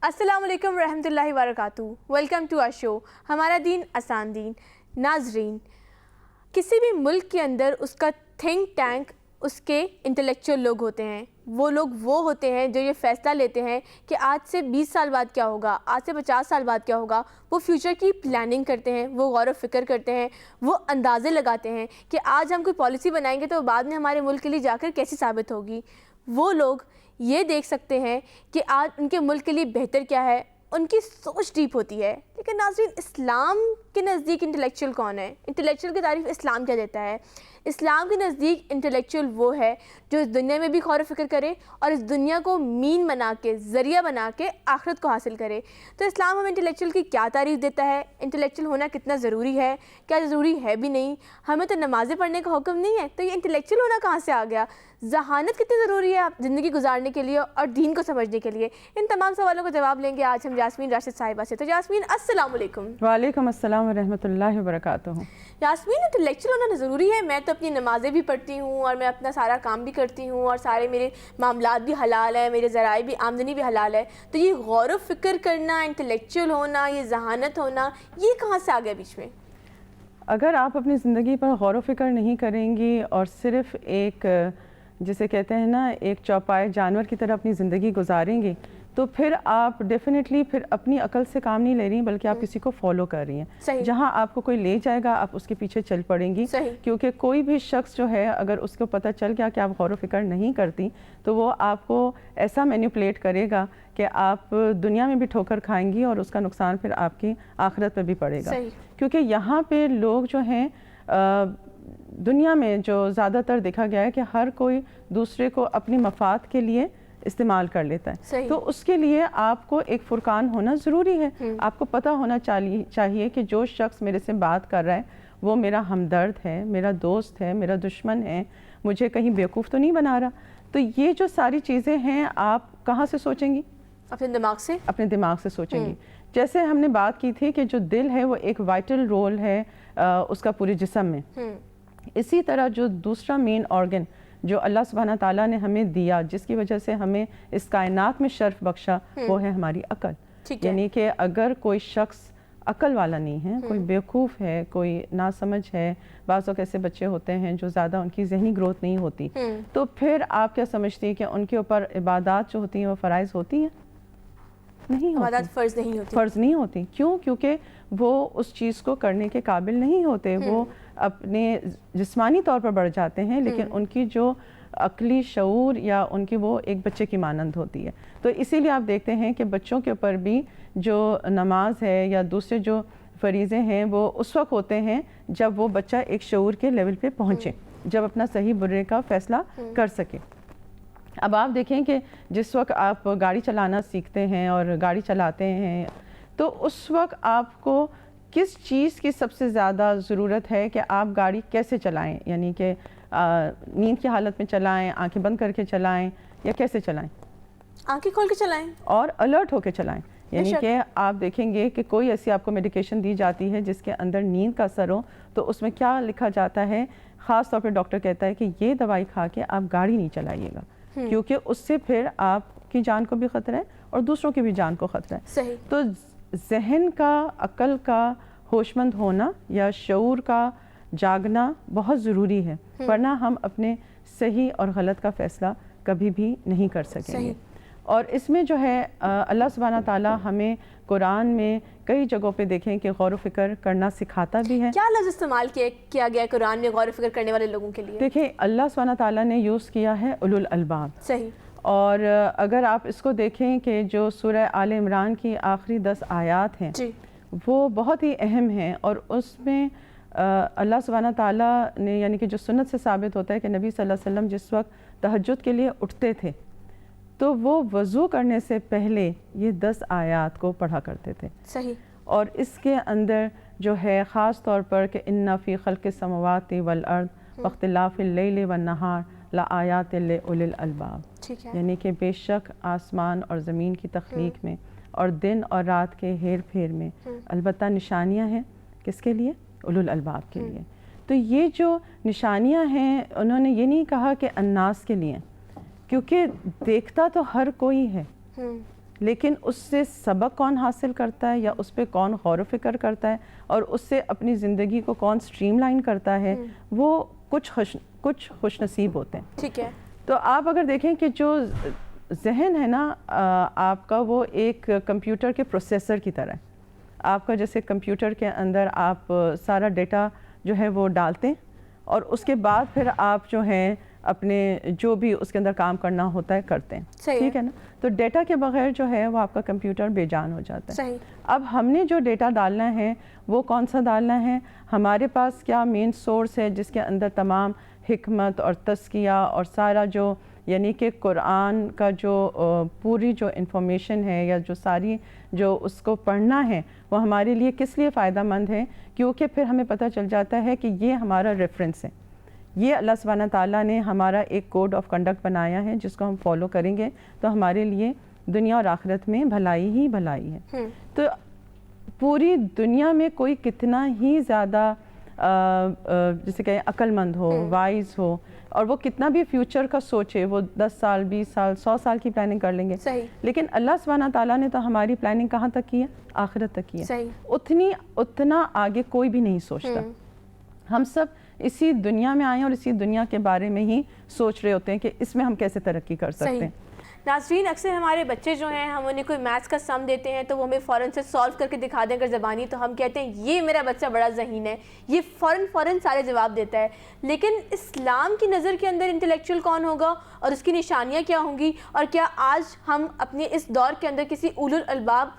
السلام علیکم ورحمۃ اللہ وبرکاتہ. ویلکم ٹو آر شو ہمارا دین آسان دین. ناظرین، کسی بھی ملک کے اندر اس کا تھنک ٹینک اس کے انٹلیکچوئل لوگ ہوتے ہیں. وہ لوگ وہ ہوتے ہیں جو یہ فیصلہ لیتے ہیں کہ آج سے 20 سال بعد کیا ہوگا، آج سے 50 سال بعد کیا ہوگا. وہ فیوچر کی پلاننگ کرتے ہیں، وہ غور و فکر کرتے ہیں، وہ اندازے لگاتے ہیں کہ آج ہم کوئی پالیسی بنائیں گے تو بعد میں ہمارے ملک کے لیے جا کر کیسی ثابت ہوگی. وہ لوگ یہ دیکھ سکتے ہیں کہ آج ان کے ملک کے لیے بہتر کیا ہے. ان کی سوچ ڈیپ ہوتی ہے. لیکن ناظرین، اسلام کے نزدیک انٹلیکچوئل کون ہے؟ انٹلیکچوئل کی تعریف اسلام کیا دیتا ہے؟ اسلام کے نزدیک انٹلیکچوئل وہ ہے جو اس دنیا میں بھی غور و فکر کرے اور اس دنیا کو مین بنا کے، ذریعہ بنا کے آخرت کو حاصل کرے. تو اسلام ہمیں انٹلیکچوئل کی کیا تعریف دیتا ہے؟ انٹلیکچوئل ہونا کتنا ضروری ہے؟ کیا ضروری ہے بھی نہیں؟ ہمیں تو نمازیں پڑھنے کا حکم نہیں ہے، تو یہ انٹلیکچوئل ہونا کہاں سے آ گیا؟ ذہانت کتنی ضروری ہے زندگی گزارنے کے لیے اور دین کو سمجھنے کے لیے؟ ان تمام سوالوں کا جواب لیں گے آج ہم یاسمین راشد صاحبہ سے. تو یاسمین، السلام علیکم. وعلیکم السلام ورحمۃ اللہ وبرکاتہ. یاسمین، انٹلیکچوئل ہونا ضروری ہے. میں تو اپنی نمازیں بھی پڑھتی ہوں اور میں اپنا سارا کام بھی کرتی ہوں اور سارے میرے معاملات بھی حلال ہیں، میرے ذرائع بھی، آمدنی بھی حلال ہے. تو یہ غور و فکر کرنا، انٹلیکچوئل ہونا، یہ ذہانت ہونا، یہ کہاں سے آ گیا بیچ میں؟ اگر آپ اپنی زندگی پر غور و فکر نہیں کریں گی اور صرف ایک جسے کہتے ہیں نا ایک چوپائے جانور کی طرح اپنی زندگی گزاریں گی تو پھر آپ ڈیفینیٹلی پھر اپنی عقل سے کام نہیں لے رہی بلکہ آپ کسی کو فالو کر رہی ہیں. جہاں آپ کو کوئی لے جائے گا آپ اس کے پیچھے چل پڑیں گی. کیونکہ کوئی بھی شخص جو ہے اگر اس کو پتہ چل گیا کہ آپ غور و فکر نہیں کرتی تو وہ آپ کو ایسا مینیپولیٹ کرے گا کہ آپ دنیا میں بھی ٹھوکر کھائیں گی اور اس کا نقصان پھر آپ کی آخرت پہ بھی پڑے گا. کیونکہ یہاں پہ لوگ جو ہیں دنیا میں جو زیادہ تر دیکھا گیا ہے کہ ہر کوئی دوسرے کو اپنی مفاد کے لیے استعمال کر لیتا ہے. تو اس کے لیے آپ کو ایک فرقان ہونا ضروری ہے. آپ کو پتہ ہونا چاہیے کہ جو شخص میرے سے بات کر رہا ہے وہ میرا ہمدرد ہے، میرا دوست ہے، میرا دشمن ہے، مجھے کہیں بیوقوف تو نہیں بنا رہا. تو یہ جو ساری چیزیں ہیں آپ کہاں سے سوچیں گی؟ اپنے دماغ سے. اپنے دماغ سے سوچیں گی. جیسے ہم نے بات کی تھی کہ جو دل ہے وہ ایک وائٹل رول ہے اس کا پورے جسم میں. اسی طرح جو دوسرا مین آرگن جو اللہ سبحانہ تعالیٰ نے ہمیں دیا جس کی وجہ سے ہمیں اس کائنات میں شرف بخشا وہ ہے ہماری عقل. یعنی کہ اگر کوئی شخص عقل والا نہیں ہے، کوئی بیوقوف ہے، کوئی ناسمجھ ہے، بعض اوقات ایسے بچے ہوتے ہیں جو زیادہ ان کی ذہنی گروتھ نہیں ہوتی، تو پھر آپ کیا سمجھتی ہیں کہ ان کے اوپر عبادات جو ہوتی ہیں وہ فرائض ہوتی ہیں؟ نہیں ہوتی. عبادات فرض نہیں ہوتی. کیوں؟ کیونکہ وہ اس چیز کو کرنے کے قابل نہیں ہوتے. وہ اپنے جسمانی طور پر بڑھ جاتے ہیں لیکن ان کی جو عقلی شعور یا ان کی وہ ایک بچے کی مانند ہوتی ہے. تو اسی لیے آپ دیکھتے ہیں کہ بچوں کے اوپر بھی جو نماز ہے یا دوسرے جو فریضے ہیں وہ اس وقت ہوتے ہیں جب وہ بچہ ایک شعور کے لیول پہ پہنچے، جب اپنا صحیح برے کا فیصلہ کر سکے. اب آپ دیکھیں کہ جس وقت آپ گاڑی چلانا سیکھتے ہیں اور گاڑی چلاتے ہیں تو اس وقت آپ کو کس چیز کی سب سے زیادہ ضرورت ہے کہ آپ گاڑی کیسے چلائیں؟ یعنی کہ نیند کی حالت میں چلائیں، آنکھیں بند کر کے چلائیں یا کیسے چلائیں؟ آنکھیں کھول کے چلائیں اور الرٹ ہو کے چلائیں. یعنی کہ آپ دیکھیں گے کہ کوئی ایسی آپ کو میڈیکیشن دی جاتی ہے جس کے اندر نیند کا اثر ہو تو اس میں کیا لکھا جاتا ہے؟ خاص طور پہ ڈاکٹر کہتا ہے کہ یہ دوائی کھا کے آپ گاڑی نہیں چلائیے گا کیونکہ اس سے پھر آپ کی جان کو بھی خطرہ ہے اور دوسروں کی بھی جان کو خطرہ ہے. تو ذہن کا، عقل کا ہوش مند ہونا یا شعور کا جاگنا بہت ضروری ہے ورنہ ہم اپنے صحیح اور غلط کا فیصلہ کبھی بھی نہیں کر سکیں گے. اور اس میں جو ہے اللہ سبحانہ تعالیٰ ہمیں قرآن میں کئی جگہوں پہ دیکھیں کہ غور و فکر کرنا سکھاتا بھی ہے. کیا لفظ استعمال کیا گیا قرآن میں غور و فکر کرنے والے لوگوں کے لیے؟ دیکھیں اللہ سبحانہ تعالیٰ نے یوز کیا ہے اولو الالباب. صحیح. اور اگر آپ اس کو دیکھیں کہ جو سورہ آل عمران کی آخری 10 آیات ہیں وہ بہت ہی اہم ہیں اور اس میں اللہ سبحانہ تعالیٰ نے یعنی کہ جو سنت سے ثابت ہوتا ہے کہ نبی صلی اللہ علیہ وسلم جس وقت تہجد کے لیے اٹھتے تھے تو وہ وضو کرنے سے پہلے یہ 10 آیات کو پڑھا کرتے تھے. صحیح. اور اس کے اندر جو ہے خاص طور پر کہ ان فی خلق السماوات والارض واختلاف اللیل والنہار لآیات لأولی الالباب. یعنی کہ بے شک آسمان اور زمین کی تخلیق میں اور دن اور رات کے ہیر پھیر میں البتہ نشانیاں ہیں. کس کے لیے؟ اولو الالباب کے لیے. تو یہ جو نشانیاں ہیں انہوں نے یہ نہیں کہا کہ الناس کے لیے، کیونکہ دیکھتا تو ہر کوئی ہے لیکن اس سے سبق کون حاصل کرتا ہے یا اس پہ کون غور و فکر کرتا ہے اور اس سے اپنی زندگی کو کون سٹریم لائن کرتا ہے، وہ کچھ خوش نصیب ہوتے ہیں. ٹھیک ہے. تو آپ اگر دیکھیں کہ جو ذہن ہے نا آپ کا، وہ ایک کمپیوٹر کے پروسیسر کی طرح ہے. آپ کا جیسے کمپیوٹر کے اندر آپ سارا ڈیٹا جو ہے وہ ڈالتے ہیں اور اس کے بعد پھر آپ جو ہیں اپنے جو بھی اس کے اندر کام کرنا ہوتا ہے کرتے ہیں. ٹھیک ہے نا. تو ڈیٹا کے بغیر جو ہے وہ آپ کا کمپیوٹر بے جان ہو جاتا ہے. صحیح. اب ہم نے جو ڈیٹا ڈالنا ہے وہ کون سا ڈالنا ہے، ہمارے پاس کیا مین سورس ہے جس کے اندر تمام حکمت اور تزکیہ اور سارا جو یعنی کہ قرآن کا جو پوری جو انفارمیشن ہے یا جو ساری جو اس کو پڑھنا ہے وہ ہمارے لیے کس لیے فائدہ مند ہے، کیونکہ پھر ہمیں پتہ چل جاتا ہے کہ یہ ہمارا ریفرنس ہے. یہ اللہ سبحانہ تعالیٰ نے ہمارا ایک کوڈ آف کنڈکٹ بنایا ہے جس کو ہم فالو کریں گے تو ہمارے لیے دنیا اور آخرت میں بھلائی ہی بھلائی ہے. تو پوری دنیا میں کوئی کتنا ہی زیادہ جسے کہیں عقل مند ہو، وائز ہو، اور وہ کتنا بھی فیوچر کا سوچے، وہ 10 سال 20 سال 100 سال کی پلاننگ کر لیں گے. لیکن اللہ سبحانہ تعالیٰ نے تو ہماری پلاننگ کہاں تک کی ہے؟ آخرت تک کی ہے. اتنا آگے کوئی بھی نہیں سوچتا. ہم سب اسی دنیا میں آئے ہیں اور اسی دنیا کے بارے میں ہی سوچ رہے ہوتے ہیں کہ اس میں ہم کیسے ترقی کر سکتے ہیں. ناظرین، اکثر ہمارے بچے جو ہیں ہم انہیں کوئی میتھس کا سم دیتے ہیں تو وہ ہمیں فوراً سے سالو کر کے دکھا دیں اگر زبانی، تو ہم کہتے ہیں یہ میرا بچہ بڑا ذہین ہے، یہ فوراً سارے جواب دیتا ہے. لیکن اسلام کی نظر کے اندر انٹلیکچوئل کون ہوگا اور اس کی نشانیاں کیا ہوں گی، اور کیا آج ہم اپنے اس دور کے اندر کسی اولو الالباب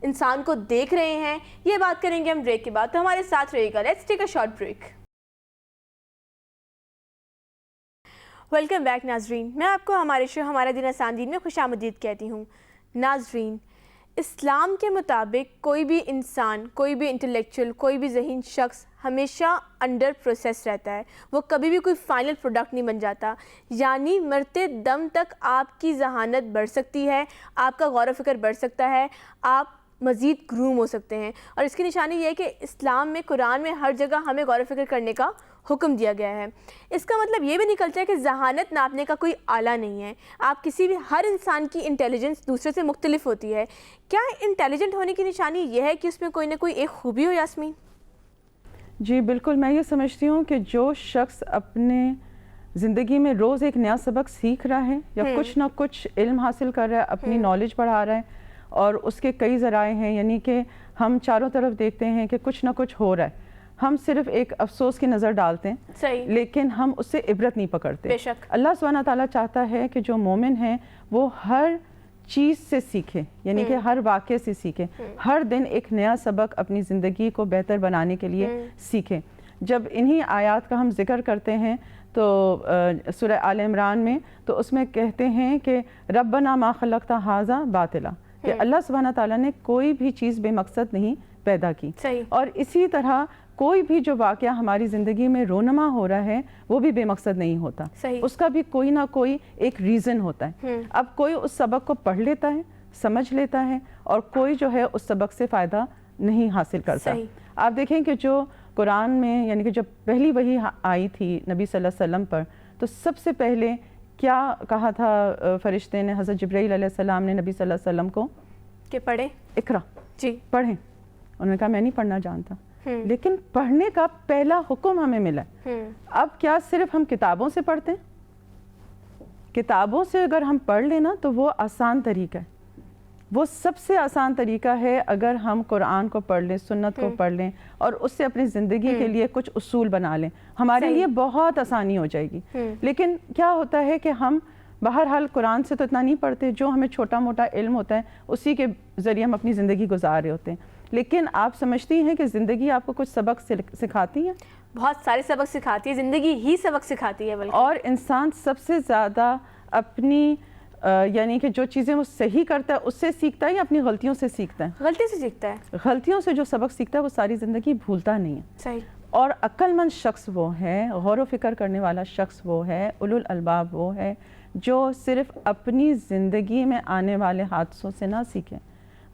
انسان کو دیکھ رہے ہیں؟ یہ بات کریں گے ہم بریک کے بعد. تو ہمارے ساتھ رہیے گا. Let's take a short break. Welcome back ناظرین. میں آپ کو ہمارے شو ہمارا دین آسان دین میں خوش آمدید کہتی ہوں. ناظرین، اسلام کے مطابق کوئی بھی انسان، کوئی بھی انٹلیکچوئل، کوئی بھی ذہین شخص ہمیشہ انڈر پروسیس رہتا ہے. وہ کبھی بھی کوئی فائنل پروڈکٹ نہیں بن جاتا. یعنی مرتے دم تک آپ کی ذہانت بڑھ سکتی ہے، آپ کا غور و فکر بڑھ سکتا ہے، آپ مزید گروم ہو سکتے ہیں. اور اس کی نشانی یہ ہے کہ اسلام میں، قرآن میں ہر جگہ ہمیں غور و فکر کرنے کا حکم دیا گیا ہے. اس کا مطلب یہ بھی نکلتا ہے کہ ذہانت ناپنے کا کوئی آلہ نہیں ہے. آپ کسی بھی، ہر انسان کی انٹیلیجنس دوسرے سے مختلف ہوتی ہے. کیا انٹیلیجنٹ ہونے کی نشانی یہ ہے کہ اس میں کوئی نہ کوئی ایک خوبی ہو یاسمین؟ جی بالکل. میں یہ سمجھتی ہوں کہ جو شخص اپنے زندگی میں روز ایک نیا سبق سیکھ رہا ہے یا کچھ نہ کچھ علم حاصل کر رہا ہے، اپنی نالج بڑھا رہا ہے، اور اس کے کئی ذرائع ہیں، یعنی کہ ہم چاروں طرف دیکھتے ہیں کہ کچھ نہ کچھ ہو رہا ہے، ہم صرف ایک افسوس کی نظر ڈالتے ہیں، لیکن ہم اس سے عبرت نہیں پکڑتے. بے شک. اللہ سبحانہ تعالیٰ چاہتا ہے کہ جو مومن ہیں وہ ہر چیز سے سیکھے، یعنی کہ ہر واقعے سے سیکھے، ہر دن ایک نیا سبق اپنی زندگی کو بہتر بنانے کے لیے سیکھیں. جب انہی آیات کا ہم ذکر کرتے ہیں تو سورہ آل عمران میں، تو اس میں کہتے ہیں کہ ربنا ما خلقت ھذا باطلا، کہ اللہ سبحانہ تعالیٰ نے کوئی بھی چیز بے مقصد نہیں پیدا کی. اور اسی طرح کوئی بھی جو واقعہ ہماری زندگی میں رونما ہو رہا ہے وہ بھی بے مقصد نہیں ہوتا. اس کا بھی کوئی نہ کوئی ایک ریزن ہوتا ہے. اب کوئی اس سبق کو پڑھ لیتا ہے، سمجھ لیتا ہے، اور کوئی جو ہے اس سبق سے فائدہ نہیں حاصل کرتا. آپ دیکھیں کہ جو قرآن میں، یعنی کہ جب پہلی وحی آئی تھی نبی صلی اللہ علیہ وسلم پر، تو سب سے پہلے کیا کہا تھا فرشتے نے، حضرت جبرائیل علیہ السلام نے نبی صلی اللہ علیہ وسلم کو؟ کہ پڑھیں. اقرا. جی پڑھیں. انہوں نے کہا میں نہیں پڑھنا جانتا. لیکن پڑھنے کا پہلا حکم ہمیں ملا. اب کیا صرف ہم کتابوں سے پڑھتے ہیں؟ کتابوں سے اگر ہم پڑھ لینا تو وہ آسان طریقہ ہے، وہ سب سے آسان طریقہ ہے. اگر ہم قرآن کو پڑھ لیں، سنت کو پڑھ لیں، اور اس سے اپنی زندگی کے لیے کچھ اصول بنا لیں، ہمارے لیے بہت آسانی ہو جائے گی. لیکن کیا ہوتا ہے کہ ہم بہرحال قرآن سے تو اتنا نہیں پڑھتے، جو ہمیں چھوٹا موٹا علم ہوتا ہے اسی کے ذریعے ہم اپنی زندگی گزار رہے ہوتے ہیں. لیکن آپ سمجھتی ہیں کہ زندگی آپ کو کچھ سبق سکھاتی ہے؟ بہت سارے سبق سکھاتی ہے، زندگی ہی سبق سکھاتی ہے. اور انسان سب سے زیادہ اپنی یعنی کہ جو چیزیں وہ صحیح کرتا ہے اس سے سیکھتا ہے یا اپنی غلطیوں سے سیکھتا ہے؟ غلطی سے سیکھتا ہے. غلطیوں سے جو سبق سیکھتا ہے وہ ساری زندگی بھولتا نہیں ہے. صحیح. اور عقل مند شخص وہ ہے، غور و فکر کرنے والا شخص وہ ہے، اولو الالباب وہ ہے جو صرف اپنی زندگی میں آنے والے حادثوں سے نہ سیکھیں،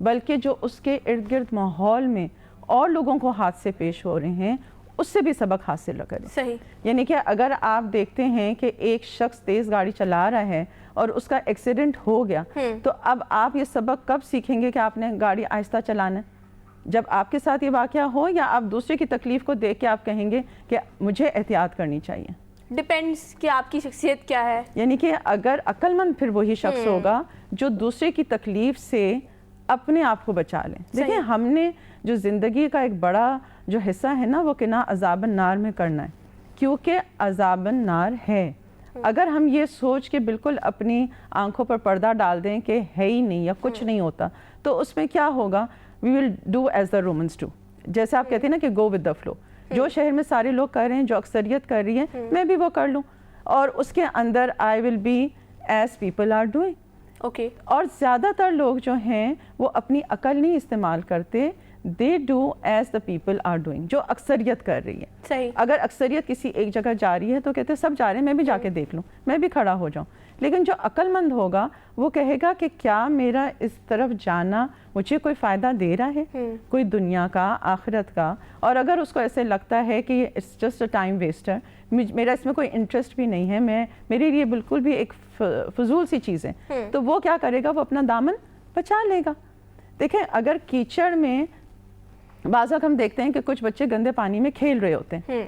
بلکہ جو اس کے ارد گرد ماحول میں اور لوگوں کو حادثے پیش ہو رہے ہیں اس سے بھی سبق حاصل کریں. صحیح. یعنی کہ اگر آپ دیکھتے ہیں کہ ایک شخص تیز گاڑی چلا رہا ہے اور اس کا ایکسیڈنٹ ہو گیا, تو اب آپ یہ سبق کب سیکھیں گے کہ آپ نے گاڑی آہستہ چلانا ہے؟ جب آپ کے ساتھ یہ واقعہ ہو, یا آپ دوسرے کی تکلیف کو دیکھ کے آپ کہیں گے کہ مجھے احتیاط کرنی چاہیے. ڈپینڈس کہ آپ کی شخصیت کیا ہے. یعنی کہ اگر عقل مند پھر وہی شخص ہوگا جو دوسرے کی تکلیف سے اپنے آپ کو بچا لیں. دیکھیں, ہم نے جو زندگی کا ایک بڑا جو حصہ ہے نا, وہ قنا عذاب النار میں کرنا ہے, کیونکہ عذاب النار ہے. اگر ہم یہ سوچ کے بالکل اپنی آنکھوں پر پردہ ڈال دیں کہ ہے ہی نہیں یا کچھ نہیں ہوتا, تو اس میں کیا ہوگا, we will do as the Romans do. جیسے آپ کہتے ہیں نا کہ go with the flow. جو شہر میں سارے لوگ کر رہے ہیں, جو اکثریت کر رہی ہے, میں بھی وہ کر لوں, اور اس کے اندر I will be as people are doing. Okay. اور زیادہ تر لوگ جو ہیں وہ اپنی عقل نہیں استعمال کرتے, they do as the people are doing, جو اکثریت کر رہی ہے. صحیح. اگر اکثریت کسی ایک جگہ جا رہی ہے تو کہتے ہیں سب جا رہے ہیں, میں بھی جا کے دیکھ لوں, میں بھی کھڑا ہو جاؤں. لیکن جو عقل مند ہوگا وہ کہے گا کہ کیا میرا اس طرف جانا مجھے کوئی فائدہ دے رہا ہے, کوئی دنیا کا, آخرت کا. اور اگر اس کو ایسے لگتا ہے کہ اٹس جسٹ اے ٹائم ویسٹر, میرا اس میں کوئی انٹرسٹ بھی نہیں ہے, میرے لیے بالکل بھی ایک فضول سی چیز ہے, تو وہ کیا کرے گا, وہ اپنا دامن بچا لے گا. دیکھیں, اگر کیچڑ میں بعض وقت ہم دیکھتے ہیں کہ کچھ بچے گندے پانی میں کھیل رہے ہوتے ہیں,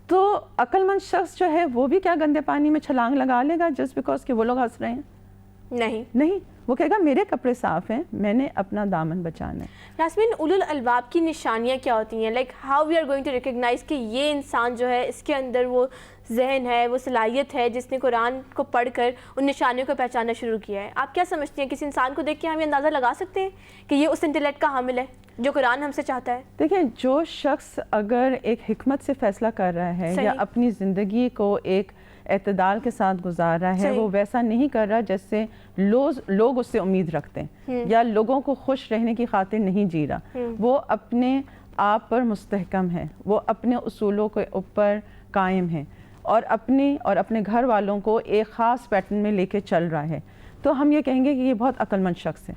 تو عقل مند شخص جو ہے وہ بھی کیا گندے پانی میں چھلانگ لگا لے گا جسٹ بیکاز کہ وہ لوگ ہنس رہے ہیں؟ نہیں, وہ کہے گا میرے کپڑے صاف ہیں, میں نے اپنا دامن بچانا ہے. یاسمین, اولو الالباب کی نشانیاں کیا ہوتی ہیں؟ Like how we are going to recognise کہ یہ انسان جو ہے اس کے اندر وہ ذہن ہے, وہ صلاحیت ہے جس نے قرآن کو پڑھ کر ان نشانیوں کو پہچاننا شروع کیا ہے. آپ کیا سمجھتی ہیں, کسی انسان کو دیکھ کے ہم یہ اندازہ لگا سکتے ہیں کہ یہ اس انٹلیکٹ کا حامل ہے جو قرآن ہم سے چاہتا ہے؟ دیکھیں, جو شخص اگر ایک حکمت سے فیصلہ کر رہا ہے یا اپنی زندگی کو ایک اعتدال کے ساتھ گزار رہا ہے, وہ ویسا نہیں کر رہا جیسے لوگ اس سے امید رکھتے ہیں, یا لوگوں کو خوش رہنے کی خاطر نہیں جی رہا, وہ اپنے آپ پر مستحکم ہے, وہ اپنے اصولوں کے اوپر قائم ہے, اور اپنے گھر والوں کو ایک خاص پیٹرن میں لے کے چل رہا ہے, تو ہم یہ کہیں گے کہ یہ بہت عقل مند شخص ہے.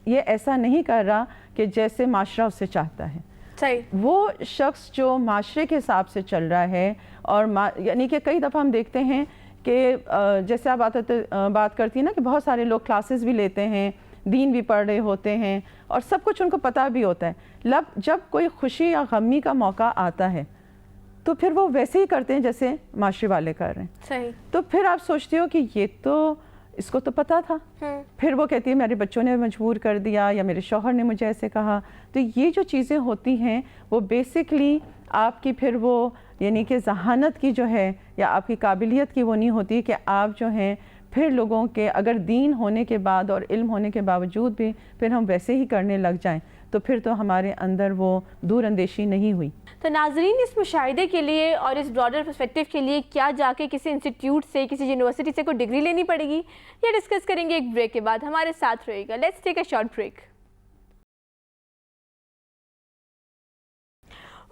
یہ ایسا نہیں کر رہا کہ جیسے معاشرہ اس سے چاہتا ہے. وہ شخص جو معاشرے کے حساب سے چل رہا ہے, اور یعنی کہ کئی دفعہ ہم دیکھتے ہیں کہ جیسے آپ بات کرتی ہیں نا کہ بہت سارے لوگ کلاسز بھی لیتے ہیں, دین بھی پڑھ رہے ہوتے ہیں, اور سب کچھ ان کو پتہ بھی ہوتا ہے, جب کوئی خوشی یا غمی کا موقع آتا ہے تو پھر وہ ویسے ہی کرتے ہیں جیسے معاشرے والے کر رہے ہیں. تو پھر آپ سوچتے ہو کہ یہ تو اس کو تو پتہ تھا, پھر وہ کہتی ہے میرے بچوں نے مجبور کر دیا, یا میرے شوہر نے مجھے ایسے کہا. تو یہ جو چیزیں ہوتی ہیں وہ بیسکلی آپ کی پھر وہ یعنی کہ ذہانت کی جو ہے یا آپ کی قابلیت کی وہ نہیں ہوتی کہ آپ جو ہیں پھر لوگوں کے اگر دین ہونے کے بعد اور علم ہونے کے باوجود بھی پھر ہم ویسے ہی کرنے لگ جائیں, تو پھر تو ہمارے اندر وہ دور اندیشی نہیں ہوئی. تو ناظرین, اس مشاہدے کے لیے اور اس براڈر پرسپیکٹیو کے لیے کیا جا کے کسی انسٹیٹیوٹ سے, کسی یونیورسٹی سے کوئی ڈگری لینی پڑے گی؟ یہ ڈسکس کریں گے ایک بریک کے بعد. ہمارے ساتھ رہے گا. Let's take a short break.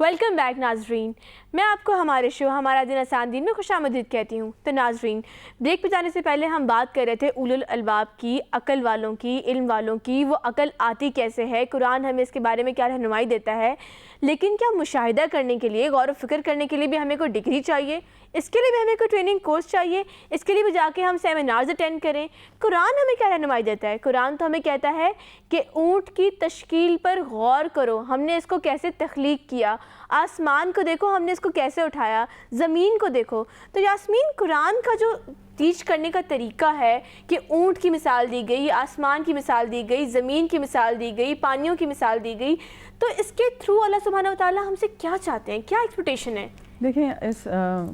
Welcome back ناظرین, میں آپ کو ہمارے شو ہمارا دن آسان دین میں خوش آمدید کہتی ہوں. تو ناظرین, بریک پہ جانے سے پہلے ہم بات کر رہے تھے اولو الالباب کی, عقل والوں کی, علم والوں کی. وہ عقل آتی کیسے ہے, قرآن ہمیں اس کے بارے میں کیا رہنمائی دیتا ہے. لیکن کیا مشاہدہ کرنے کے لیے, غور و فکر کرنے کے لیے بھی ہمیں کوئی ڈگری چاہیے؟ اس کے لیے بھی ہمیں کوئی ٹریننگ کورس چاہیے؟ اس کے لیے بھی جا کے ہم سیمینارز اٹینڈ کریں؟ قرآن ہمیں کیا رہنمائی دیتا ہے؟ قرآن تو ہمیں کہتا ہے کہ اونٹ کی تشکیل پر غور کرو, ہم نے اس کو کیسے تخلیق کیا, آسمان کو دیکھو ہم نے اس کو کیسے اٹھایا, زمین کو دیکھو. تو یاسمین, قرآن کا جو ٹیچ کرنے کا طریقہ ہے کہ اونٹ کی مثال دی گئی, آسمان کی مثال دی گئی, زمین کی مثال دی گئی, پانیوں کی مثال دی گئی, تو اس کے تھرو اللہ سبحانہ و تعالیٰ ہم سے کیا چاہتے ہیں, کیا ایکسپیکٹیشن ہے؟ دیکھیں, اس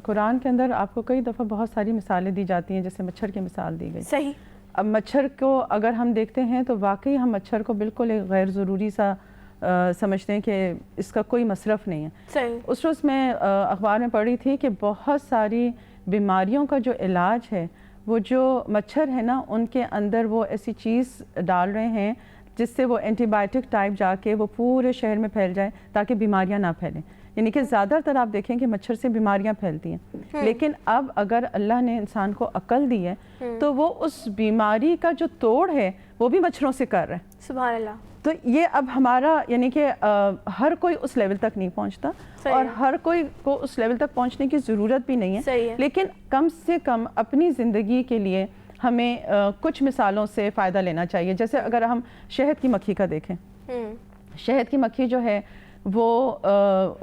قرآن کے اندر آپ کو کئی دفعہ بہت ساری مثالیں دی جاتی ہیں, جیسے مچھر کی مثال دی گئی. صحیح. اب مچھر کو اگر ہم دیکھتے ہیں تو واقعی ہم مچھر کو بالکل ایک غیر ضروری سا سمجھتے ہیں کہ اس کا کوئی مصرف نہیں ہے. صحیح. اس روز میں اخبار میں پڑھی تھی کہ بہت ساری بیماریوں کا جو علاج ہے وہ جو مچھر ہے نا ان کے اندر وہ ایسی چیز ڈال رہے ہیں جس سے وہ اینٹی بائیوٹک ٹائپ جا کے وہ پورے شہر میں پھیل جائے تاکہ بیماریاں نہ پھیلیں. یعنی کہ زیادہ تر آپ دیکھیں کہ مچھر سے بیماریاں پھیلتی ہیں, لیکن اب اگر اللہ نے انسان کو عقل دی ہے تو وہ اس بیماری کا جو توڑ ہے وہ بھی مچھروں سے کر رہے ہیں. سبحان اللہ. تو یہ اب ہمارا یعنی کہ ہر کوئی اس لیول تک نہیں پہنچتا اور ہر کوئی کو اس لیول تک پہنچنے کی ضرورت بھی نہیں ہے، لیکن کم سے کم اپنی زندگی کے لیے ہمیں کچھ مثالوں سے فائدہ لینا چاہیے. جیسے اگر ہم شہد کی مکھی کا دیکھیں، شہد کی مکھی جو ہے وہ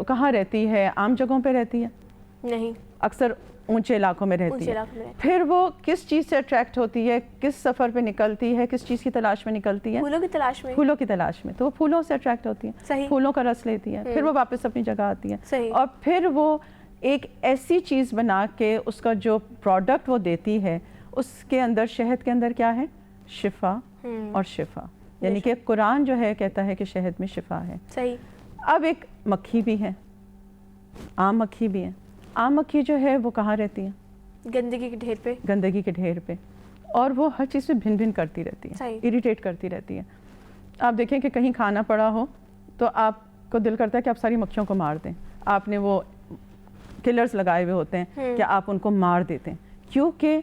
کہاں رہتی ہے؟ عام جگہوں پہ رہتی ہے نہیں، اکثر اونچے علاقوں میں رہتی ہے. پھر وہ کس چیز سے اٹریکٹ ہوتی ہے؟ کس سفر پہ نکلتی ہے؟ کس چیز کی تلاش میں نکلتی ہے؟ پھولوں کی تلاش میں. پھولوں کی تلاش میں. تو وہ پھولوں سے اٹریکٹ ہوتی ہے، پھولوں کا رس لیتی ہے، پھر وہ واپس اپنی جگہ آتی ہے، اور پھر وہ ایک ایسی چیز بنا کے اس کا جو پروڈکٹ وہ دیتی ہے، اس کے اندر شہد کے اندر کیا ہے؟ شفا اور شفا. یعنی کہ قرآن جو ہے کہتا ہے کہ شہد میں شفا ہے. صحیح. اب ایک مکھی بھی ہے، عام مکھی بھی ہے. عام مکھی جو ہے وہ کہاں رہتی ہے؟ گندگی کے ڈھیر پہ. گندگی کے ڈھیر پہ. اور وہ ہر چیز پہ بھن بھن کرتی رہتی ہے، اریٹیٹ کرتی رہتی ہے. آپ دیکھیں کہ کہیں کھانا پڑا ہو تو آپ کو دل کرتا ہے کہ آپ ساری مکھیوں کو مار دیں. آپ نے وہ کلرز لگائے ہوئے ہوتے ہیں کہ آپ ان کو مار دیتے ہیں، کیونکہ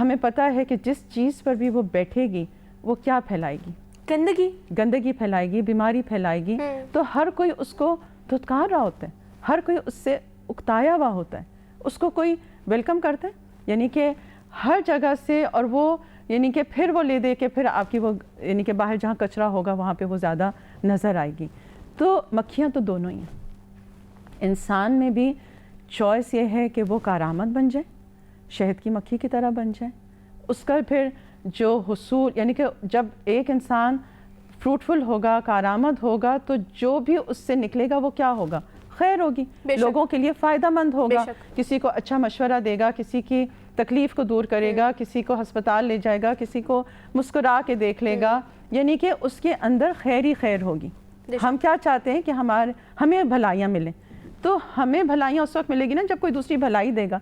ہمیں پتہ ہے کہ جس چیز پر بھی وہ بیٹھے گی وہ کیا پھیلائے گی؟ گندگی پھیلائے گی، بیماری پھیلائے گی. تو ہر کوئی اس کو دھتکار رہا ہوتا ہے، ہر کوئی اس سے اکتایا ہوا ہوتا ہے، اس کو کوئی ویلکم کرتا ہے یعنی کہ ہر جگہ سے. اور وہ یعنی کہ پھر وہ لے دے کے پھر آپ کی وہ یعنی کہ باہر جہاں کچرا ہوگا وہاں پہ وہ زیادہ نظر آئے گی. تو مکھیاں تو دونوں ہی ہیں. انسان میں بھی چوائس یہ ہے کہ وہ کارآمد بن جائے، شہد کی مکھی کی طرح بن جائے. اس کا پھر جو حصول یعنی کہ جب ایک انسان فروٹفل ہوگا، کارآمد ہوگا، تو جو بھی اس سے نکلے گا وہ کیا ہوگا؟ خیر ہوگی، لوگوں کے لیے فائدہ مند ہوگا. کسی کو اچھا مشورہ دے گا، کسی کی تکلیف کو دور کرے گا، کسی کو ہسپتال لے جائے گا، کسی کو مسکرا کے دیکھ لے گا. یعنی کہ اس کے اندر خیر ہی خیر ہوگی. ہم کیا چاہتے ہیں کہ ہمیں بھلائیاں ملیں. تو ہمیں بھلائیاں اس وقت ملے گی نا جب کوئی دوسری بھلائی دے گا.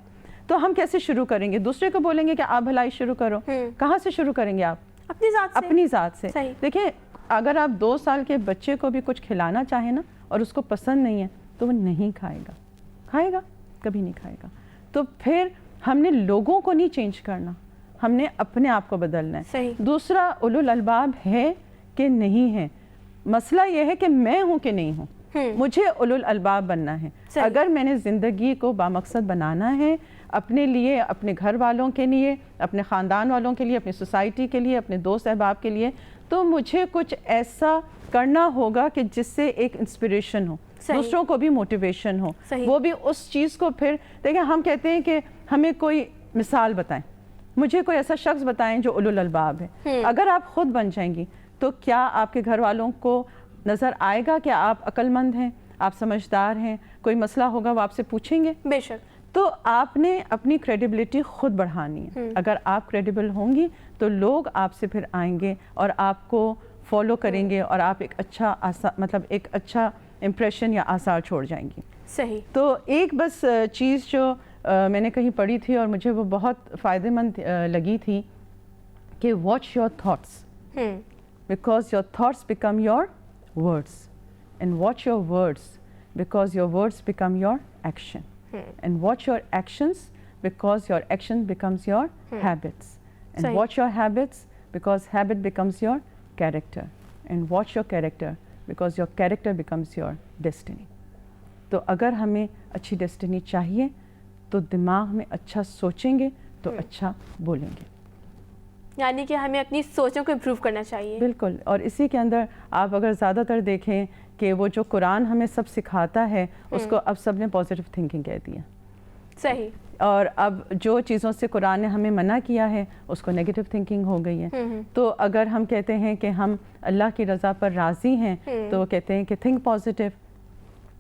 تو ہم کیسے شروع کریں گے؟ دوسرے کو بولیں گے کہ آپ بھلائی شروع کرو. کہاں سے شروع کریں گے آپ؟ اپنی ذات سے. دیکھیں اگر آپ 2 سال کے بچے کو بھی کچھ کھلانا چاہیں نا اور اس کو پسند نہیں ہے تو وہ نہیں کھائے گا کبھی نہیں کھائے گا. تو پھر ہم نے لوگوں کو نہیں چینج کرنا، ہم نے اپنے آپ کو بدلنا ہے. دوسرا اولو الالباب ہے کہ نہیں ہے. مسئلہ یہ ہے کہ میں ہوں کہ نہیں ہوں. مجھے اولو الالباب بننا ہے. اگر میں نے زندگی کو بامقصد بنانا ہے اپنے لیے، اپنے گھر والوں کے لیے، اپنے خاندان والوں کے لیے، اپنی سوسائٹی کے لیے، اپنے دوست احباب کے لیے، تو مجھے کچھ ایسا کرنا ہوگا کہ جس سے ایک انسپریشن ہو، دوسروں کو بھی موٹیویشن ہو. وہ بھی اس چیز کو پھر دیکھیں ہم کہتے ہیں کہ ہمیں کوئی مثال بتائیں، مجھے کوئی ایسا شخص بتائیں جو اولو الالباب ہے. اگر آپ خود بن جائیں گی تو کیا آپ کے گھر والوں کو نظر آئے گا کہ آپ عقل مند ہیں، آپ سمجھدار ہیں؟ کوئی مسئلہ ہوگا وہ آپ سے پوچھیں گے. بے شک. تو آپ نے اپنی کریڈیبلٹی خود بڑھانی ہے. اگر آپ کریڈیبل ہوں گی تو لوگ آپ سے پھر آئیں گے اور آپ کو فالو کریں گے اور آپ ایک اچھا امپریشن یا آثار چھوڑ جائیں گی. صحیح. تو ایک بس چیز جو میں نے کہیں پڑھی تھی اور مجھے وہ بہت فائدہ مند لگی تھی کہ watch your thoughts because your thoughts become your words, and watch your words because your words become your action, and watch your actions because your action becomes your habits, and watch your habits because habit becomes your character, and watch your character because your character becomes your destiny. تو اگر ہمیں اچھی destiny چاہیے تو دماغ میں اچھا سوچیں گے تو اچھا بولیں گے. یعنی کہ ہمیں اپنی سوچوں کو امپروو کرنا چاہیے. بالکل. اور اسی کے اندر آپ اگر زیادہ تر دیکھیں کہ وہ جو قرآن ہمیں سب سکھاتا ہے اس کو اب سب نے پازیٹیو تھنکنگ کہہ دیا. صحیح. اور اب جو چیزوں سے قرآن نے ہمیں منع کیا ہے اس کو نیگیٹو تھنکنگ ہو گئی ہے. تو اگر ہم کہتے ہیں کہ ہم اللہ کی رضا پر راضی ہیں تو وہ کہتے ہیں کہ تھنک پازیٹیو.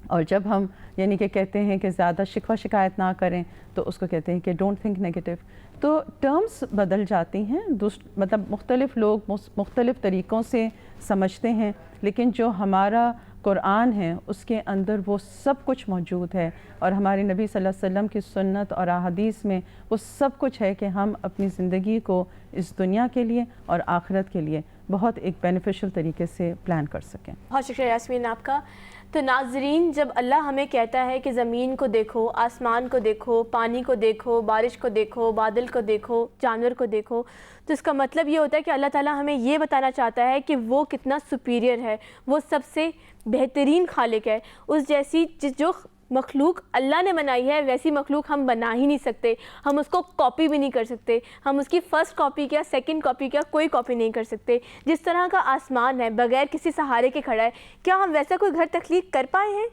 اور جب ہم یعنی کہ کہتے ہیں کہ زیادہ شکوہ شکایت نہ کریں تو اس کو کہتے ہیں کہ ڈونٹ تھنک نیگیٹو. تو ٹرمز بدل جاتی ہیں، مطلب مختلف لوگ مختلف طریقوں سے سمجھتے ہیں، لیکن جو ہمارا قرآن ہے اس کے اندر وہ سب کچھ موجود ہے. اور ہمارے نبی صلی اللہ علیہ وسلم کی سنت اور احادیث میں وہ سب کچھ ہے کہ ہم اپنی زندگی کو اس دنیا کے لیے اور آخرت کے لیے بہت ایک بینیفیشل طریقے سے پلان کر سکیں. بہت شکریہ یاسمین آپ کا. تو ناظرین، جب اللہ ہمیں کہتا ہے کہ زمین کو دیکھو، آسمان کو دیکھو، پانی کو دیکھو، بارش کو دیکھو، بادل کو دیکھو، جانور کو دیکھو، تو اس کا مطلب یہ ہوتا ہے کہ اللہ تعالیٰ ہمیں یہ بتانا چاہتا ہے کہ وہ کتنا سپیریئر ہے، وہ سب سے بہترین خالق ہے. اس جیسی جو مخلوق اللہ نے بنائی ہے ویسی مخلوق ہم بنا ہی نہیں سکتے. ہم اس کو کاپی بھی نہیں کر سکتے. ہم اس کی فرسٹ کاپی کیا، سیکنڈ کاپی کیا، کوئی کاپی نہیں کر سکتے. جس طرح کا آسمان ہے بغیر کسی سہارے کے کھڑا ہے، کیا ہم ویسا کوئی گھر تخلیق کر پائے ہیں؟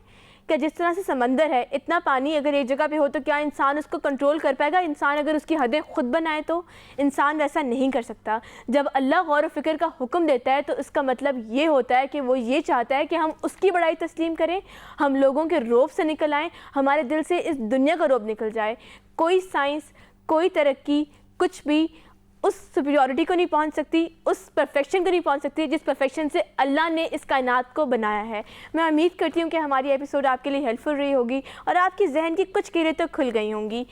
کہ جس طرح سے سمندر ہے، اتنا پانی اگر ایک جگہ پہ ہو تو کیا انسان اس کو کنٹرول کر پائے گا؟ انسان اگر اس کی حدیں خود بنائے تو انسان ویسا نہیں کر سکتا. جب اللہ غور و فکر کا حکم دیتا ہے تو اس کا مطلب یہ ہوتا ہے کہ وہ یہ چاہتا ہے کہ ہم اس کی بڑائی تسلیم کریں، ہم لوگوں کے روب سے نکل آئیں، ہمارے دل سے اس دنیا کا روب نکل جائے. کوئی سائنس، کوئی ترقی، کچھ بھی اس سپیریورٹی کو نہیں پہنچ سکتی، اس پرفیکشن کو نہیں پہنچ سکتی جس پرفیکشن سے اللہ نے اس کائنات کو بنایا ہے. میں امید کرتی ہوں کہ ہماری ایپیسوڈ آپ کے لیے ہیلپ فل رہی ہوگی اور آپ کی ذہن کی کچھ کیلیں تو کھل گئی ہوں گی.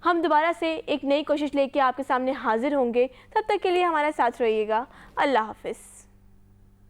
ہم دوبارہ سے ایک نئی کوشش لے کے آپ کے سامنے حاضر ہوں گے. تب تک کے لیے ہمارے ساتھ رہیے گا. اللہ حافظ.